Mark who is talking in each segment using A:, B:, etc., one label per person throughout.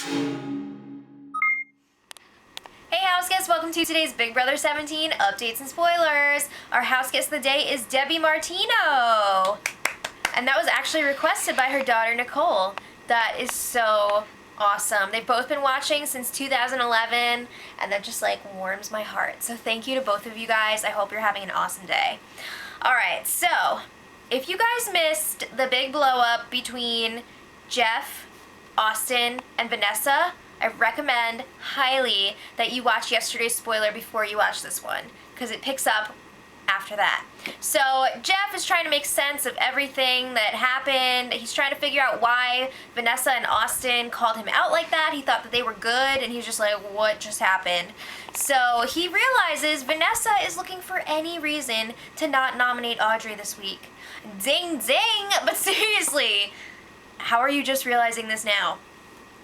A: Hey house guests, welcome to today's Big Brother 17 updates and spoilers. Our house guest of the day is Debbie Martino. And that was actually requested by her daughter Nicole. That is so awesome. They've both been watching since 2011 and that just like warms my heart. So thank you to both of you guys. I hope you're having an awesome day. Alright, so if you guys missed the big blow up between Jeff, Austin, and Vanessa, I recommend highly that you watch yesterday's spoiler before you watch this one, because it picks up after that. So Jeff is trying to make sense of everything that happened. He's trying to figure out why Vanessa and Austin called him out like that. He thought that they were good, and he's just like, what just happened? So he realizes Vanessa is looking for any reason to not nominate Audrey this week. Ding ding! But seriously, how are you just realizing this now?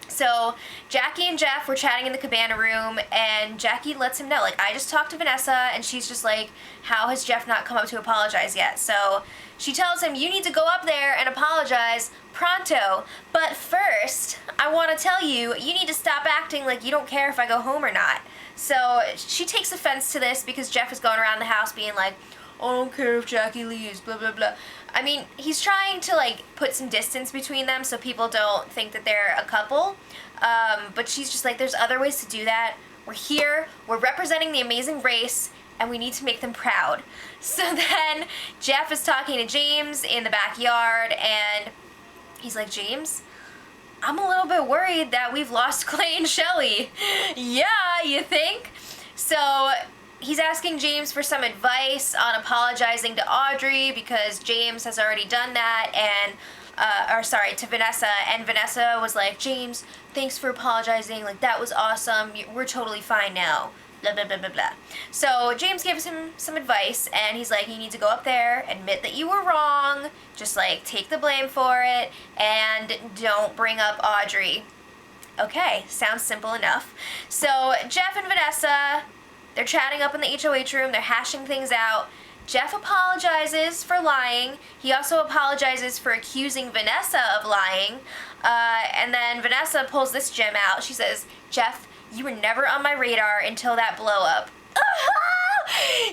A: So Jackie and Jeff were chatting in the cabana room, and Jackie lets him know, like, I just talked to Vanessa, and she's just like, how has Jeff not come up to apologize yet? So she tells him, you need to go up there and apologize pronto. But first, I want to tell you, you need to stop acting like you don't care if I go home or not. So she takes offense to this because Jeff is going around the house being like, I don't care if Jackie leaves, blah, blah, blah. I mean, he's trying to, like, put some distance between them so people don't think that they're a couple. But she's just like, there's other ways to do that. We're here, we're representing the amazing race, and we need to make them proud. So then Jeff is talking to James in the backyard, and he's like, James, I'm a little bit worried that we've lost Clay and Shelly. Yeah, you think? So he's asking James for some advice on apologizing to Audrey because James has already done that, and to Vanessa, and Vanessa was like, James, thanks for apologizing, like, that was awesome, we're totally fine now, blah, blah, blah, blah, blah. So James gives him some advice, and he's like, you need to go up there, admit that you were wrong, just, like, take the blame for it, and don't bring up Audrey. Okay, sounds simple enough. So Jeff and Vanessa, they're chatting up in the HOH room, they're hashing things out. Jeff apologizes for lying. He also apologizes for accusing Vanessa of lying. And then Vanessa pulls this gem out. She says, Jeff, you were never on my radar until that blow up.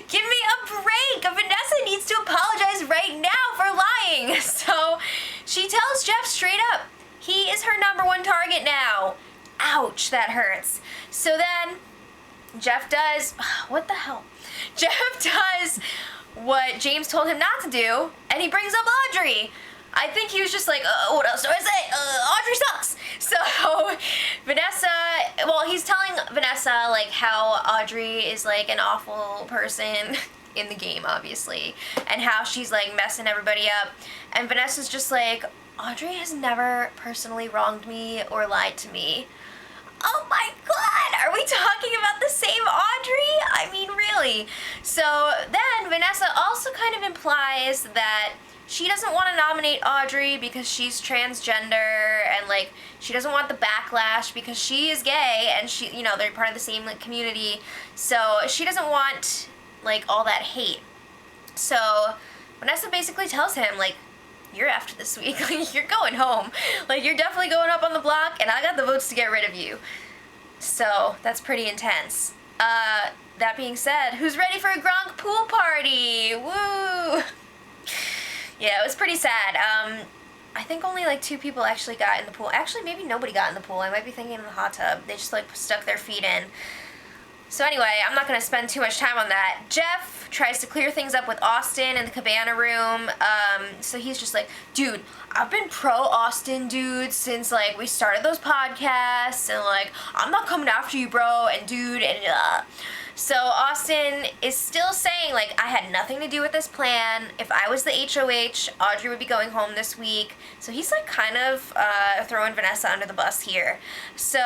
A: Give me a break! Vanessa needs to apologize right now for lying. So she tells Jeff straight up, he is her #1 target now. Ouch, that hurts. So then Jeff does, what the hell? Jeff does what James told him not to do, and he brings up Audrey. I think he was just like, what else do I say? Audrey sucks. So Vanessa, well, he's telling Vanessa, like, how Audrey is, like, an awful person in the game, obviously, and how she's, like, messing everybody up. And Vanessa's just like, Audrey has never personally wronged me or lied to me. Oh my god, are we talking about the same Audrey? I mean, really. So then Vanessa also kind of implies that she doesn't want to nominate Audrey because she's transgender, and, like, she doesn't want the backlash because she is gay, and she, you know, they're part of the same, like, community. So she doesn't want, like, all that hate. So Vanessa basically tells him, like, you're after this week, like, you're going home. Like, you're definitely going up on the block, and I got the votes to get rid of you. So, that's pretty intense. That being said, who's ready for a Gronk pool party? Woo! Yeah, it was pretty sad. I think only, like, 2 people actually got in the pool. Actually, maybe nobody got in the pool. I might be thinking in the hot tub. They just, like, stuck their feet in. So anyway, I'm not going to spend too much time on that. Jeff tries to clear things up with Austin in the cabana room. So he's just like, dude, I've been pro-Austin, dude, since, like, we started those podcasts, and, like, I'm not coming after you, bro, and dude, and So Austin is still saying, like, I had nothing to do with this plan. If I was the HOH, Audrey would be going home this week. So he's, like, kind of throwing Vanessa under the bus here. So,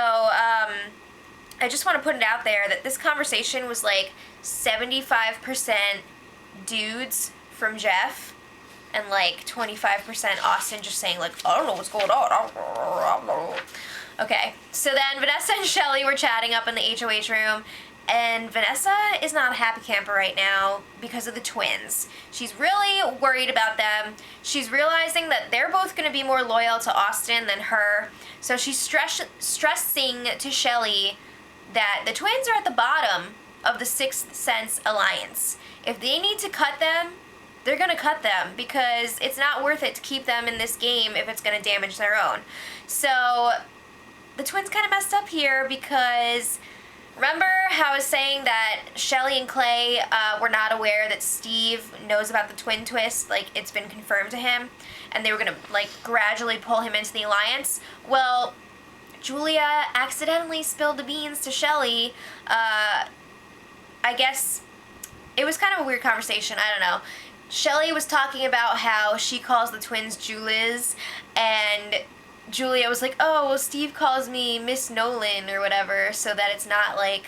A: I just want to put it out there that this conversation was, like, 75% dudes from Jeff and, like, 25% Austin just saying, like, I don't know what's going on. Okay, so then Vanessa and Shelly were chatting up in the HOH room, and Vanessa is not a happy camper right now because of the twins. She's really worried about them. She's realizing that they're both going to be more loyal to Austin than her. So she's stressing to Shelly that the twins are at the bottom of the Sixth Sense alliance. If they need to cut them, they're going to cut them because it's not worth it to keep them in this game if it's going to damage their own. So the twins kind of messed up here because remember how I was saying that Shelly and Clay were not aware that Steve knows about the twin twist, like it's been confirmed to him, and they were going to like gradually pull him into the alliance? Well, Julia accidentally spilled the beans to Shelly. I guess it was kind of a weird conversation, I don't know. Shelly was talking about how she calls the twins Juliz, and Julia was like, oh, well, Steve calls me Miss Nolan or whatever, so that it's not, like,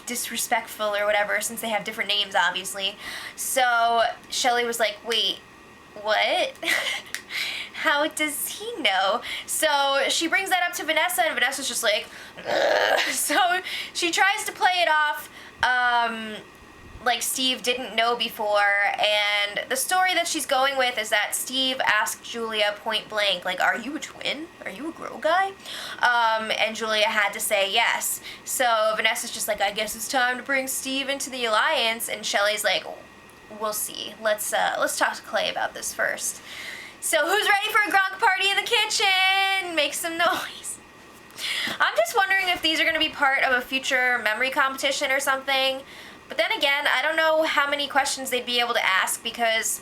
A: disrespectful or whatever, since they have different names, obviously. So Shelly was like, wait, what? How does he know? So she brings that up to Vanessa, and Vanessa's just like, ugh. So she tries to play it off, like Steve didn't know before, and the story that she's going with is that Steve asked Julia point blank, like, are you a twin? Are you a grow guy? And Julia had to say yes. So Vanessa's just like, I guess it's time to bring Steve into the alliance, and Shelly's like, we'll see. Let's talk to Clay about this first. So who's ready for a Gronk party in the kitchen? Make some noise. I'm just wondering if these are going to be part of a future memory competition or something. But then again, I don't know how many questions they'd be able to ask because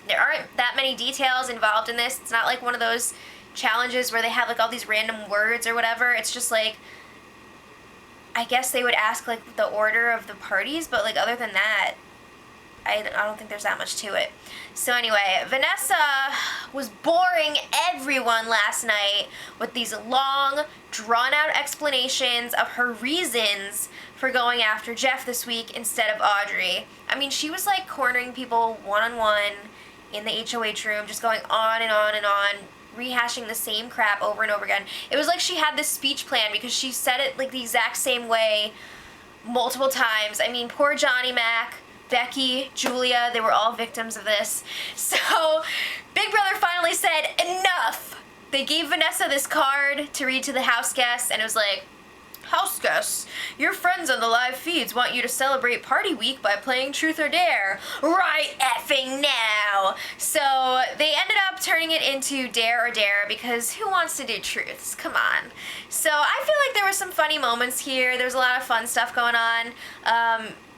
A: there aren't that many details involved in this. It's not like one of those challenges where they have like all these random words or whatever. It's just like, I guess they would ask like the order of the parties, but like other than that, I don't think there's that much to it. So anyway, Vanessa was boring everyone last night with these long, drawn-out explanations of her reasons for going after Jeff this week instead of Audrey. I mean, she was like cornering people one-on-one in the HOH room, just going on and on and on, rehashing the same crap over and over again. It was like she had this speech plan because she said it like the exact same way multiple times. I mean, poor Johnny Mac, Becky, Julia, they were all victims of this. So Big Brother finally said, enough! They gave Vanessa this card to read to the house guests, and it was like, house guests, your friends on the live feeds want you to celebrate party week by playing Truth or Dare. Right effing now! So they ended up turning it into Dare or Dare because who wants to do truths? Come on. So I feel like there were some funny moments here. There was a lot of fun stuff going on.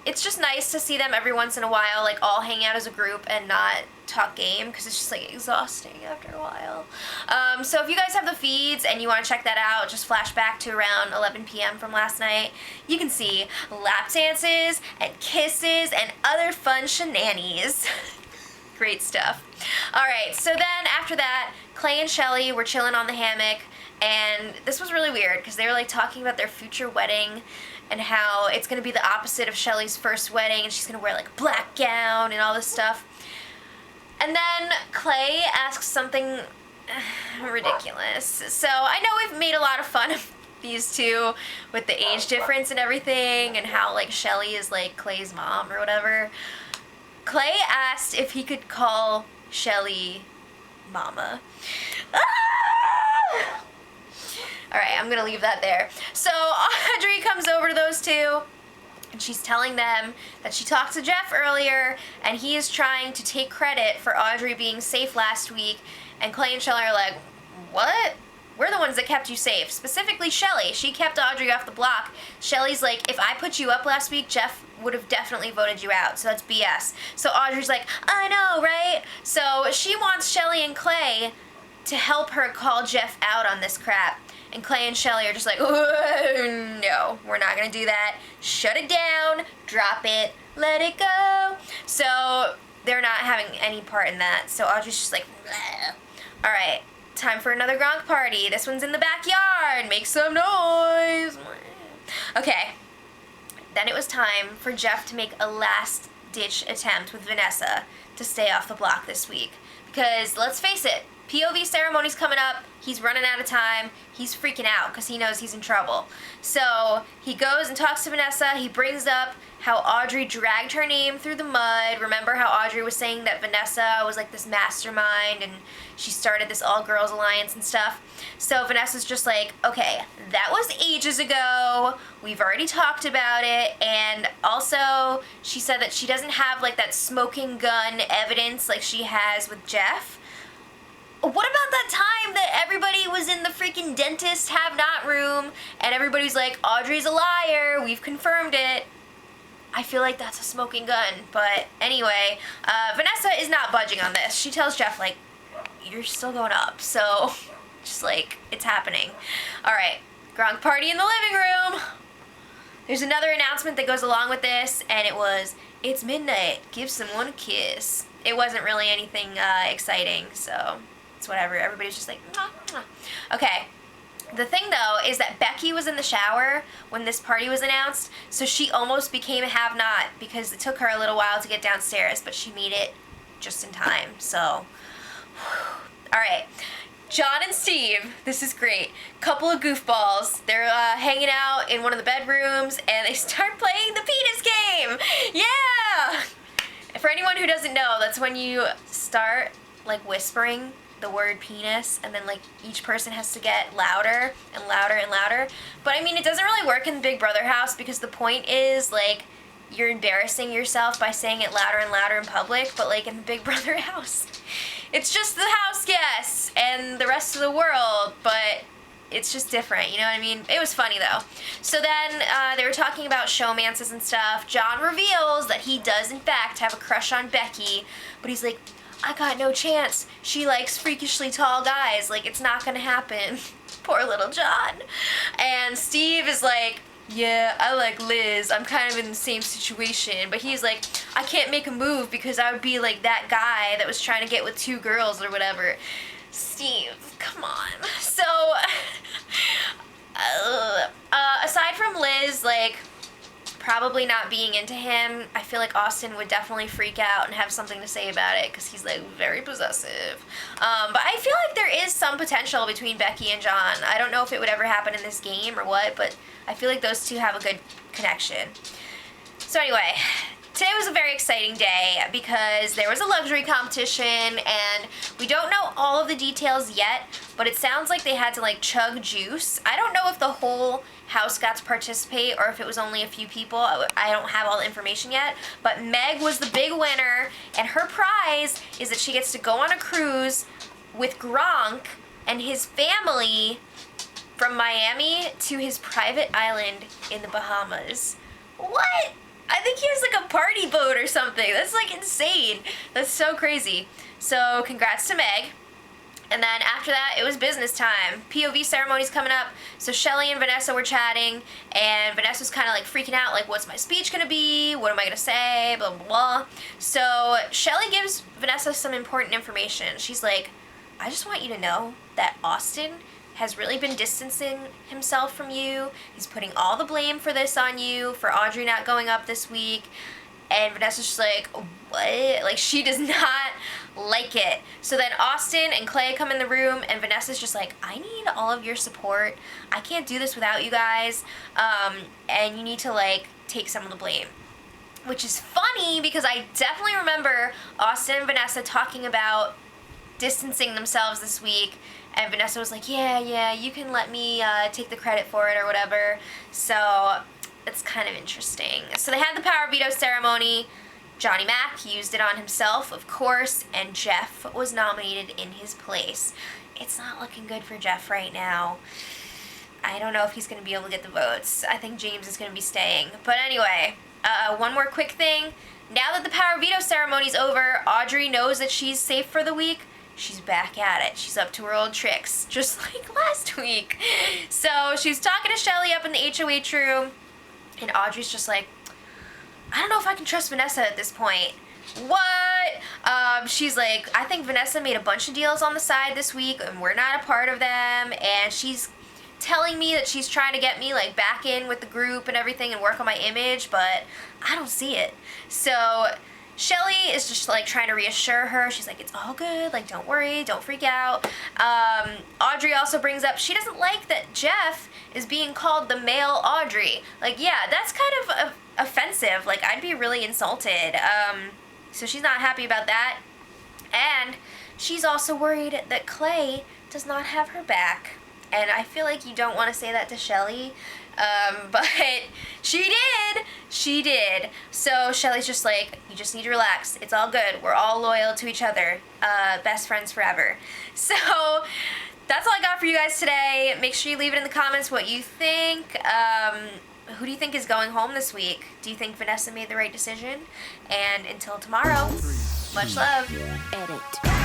A: It's just nice to see them every once in a while, like all hang out as a group and not talk game, because it's just like exhausting after a while. So if you guys have the feeds and you want to check that out, just flash back to around 11 p.m. from last night. You can see lap dances and kisses and other fun shenanigans. Great stuff. Alright, so then after that, Clay and Shelly were chilling on the hammock, and this was really weird because they were like talking about their future wedding and how it's going to be the opposite of Shelly's first wedding, and she's going to wear like a black gown and all this stuff. And then Clay asks something ridiculous. So I know we've made a lot of fun of these two with the age difference and everything, and how like Shelly is like Clay's mom or whatever. Clay asked if he could call Shelly Mama. Ah! Alright, I'm going to leave that there. So Audrey comes over to those two, and she's telling them that she talked to Jeff earlier, and he is trying to take credit for Audrey being safe last week. And Clay and Shelly are like, what? We're the ones that kept you safe. Specifically Shelly. She kept Audrey off the block. Shelly's like, if I put you up last week, Jeff would have definitely voted you out, so that's BS. So Audrey's like, I know, right? So she wants Shelly and Clay to help her call Jeff out on this crap. And Clay and Shelly are just like, no, we're not going to do that. Shut it down, drop it, let it go. So they're not having any part in that. So Audrey's just like, bleh. All right, time for another Gronk party. This one's in the backyard. Make some noise. Okay, then it was time for Jeff to make a last-ditch attempt with Vanessa to stay off the block this week. Because let's face it, POV ceremony's coming up. He's running out of time. He's freaking out because he knows he's in trouble. So he goes and talks to Vanessa. He brings up how Audrey dragged her name through the mud. Remember how Audrey was saying that Vanessa was like this mastermind and she started this all-girls alliance and stuff. So Vanessa's just like, okay, that was ages ago. We've already talked about it. And also, she said that she doesn't have like that smoking gun evidence like she has with Jeff. What about that time that everybody was in the freaking dentist have-not room and everybody's like, Audrey's a liar, we've confirmed it? I feel like that's a smoking gun. But anyway, Vanessa is not budging on this. She tells Jeff, like, you're still going up. So, just like, it's happening. Alright, Gronk party in the living room. There's another announcement that goes along with this, and it was, it's midnight, give someone a kiss. It wasn't really anything exciting, so it's whatever. Everybody's just like, mwah, mwah. Okay. The thing, though, is that Becky was in the shower when this party was announced, so she almost became a have-not because it took her a little while to get downstairs, but she made it just in time, so. Alright. John and Steve, this is great. Couple of goofballs. They're hanging out in one of the bedrooms, and they start playing the penis game! Yeah! For anyone who doesn't know, that's when you start, like, whispering the word penis, and then like each person has to get louder and louder and louder. But I mean, it doesn't really work in the Big Brother house because the point is like you're embarrassing yourself by saying it louder and louder in public. But like in the Big Brother house, it's just the house guests and the rest of the world, but it's just different, you know what I mean? It was funny though. So then they were talking about showmances and stuff. John reveals that he does in fact have a crush on Becky, but he's like, I got no chance. She likes freakishly tall guys. Like, it's not gonna happen. Poor little John. And Steve is like, yeah, I like Liz. I'm kind of in the same situation. But he's like, I can't make a move because I would be like that guy that was trying to get with two girls or whatever. Steve, come on. So, aside from Liz, like, probably not being into him, I feel like Austin would definitely freak out and have something to say about it because he's like very possessive. But I feel like there is some potential between Becky and John. I don't know if it would ever happen in this game or what, but I feel like those two have a good connection. So anyway, today was a very exciting day because there was a luxury competition and we don't know all of the details yet, but it sounds like they had to like chug juice. I don't know if the whole house got to participate or if it was only a few people. I don't have all the information yet, but Meg was the big winner and her prize is that she gets to go on a cruise with Gronk and his family from Miami to his private island in the Bahamas. What? I think he has like a party boat or something. That's like insane. That's so crazy. So congrats to Meg. And then after that, it was business time. POV ceremony's coming up. So Shelly and Vanessa were chatting, and Vanessa's kind of like freaking out, like, what's my speech gonna be? What am I gonna say? Blah, blah, blah. So Shelly gives Vanessa some important information. She's like, I just want you to know that Austin has really been distancing himself from you. He's putting all the blame for this on you, for Audrey not going up this week. And Vanessa's just like, what? Like, she does not like it. So then Austin and Clay come in the room, and Vanessa's just like, I need all of your support. I can't do this without you guys. And you need to, like, take some of the blame. Which is funny, because I definitely remember Austin and Vanessa talking about distancing themselves this week. And Vanessa was like, yeah, you can let me take the credit for it or whatever. So it's kind of interesting. So they had the power veto ceremony. Johnny Mac used it on himself, of course, and Jeff was nominated in his place. It's not looking good for Jeff right now. I don't know if he's going to be able to get the votes. I think James is going to be staying. But anyway, one more quick thing. Now that the power veto ceremony's over, Audrey knows that she's safe for the week. She's back at it. She's up to her old tricks, just like last week. So she's talking to Shelly up in the HOH room, and Audrey's just like, I don't know if I can trust Vanessa at this point. What? She's like, I think Vanessa made a bunch of deals on the side this week, and we're not a part of them, and she's telling me that she's trying to get me, like, back in with the group and everything and work on my image, but I don't see it. So Shelly is just like trying to reassure her. She's like, it's all good, like don't worry, don't freak out. Audrey also brings up she doesn't like that Jeff is being called the male Audrey. Like, yeah, that's kind of offensive. Like, I'd be really insulted. So she's not happy about that. And she's also worried that Clay does not have her back. And I feel like you don't want to say that to Shelly, but she did. She did. So Shelly's just like, you just need to relax. It's all good. We're all loyal to each other. Best friends forever. So that's all I got for you guys today. Make sure you leave it in the comments what you think. Who do you think is going home this week? Do you think Vanessa made the right decision? And until tomorrow, much love.
B: Edit.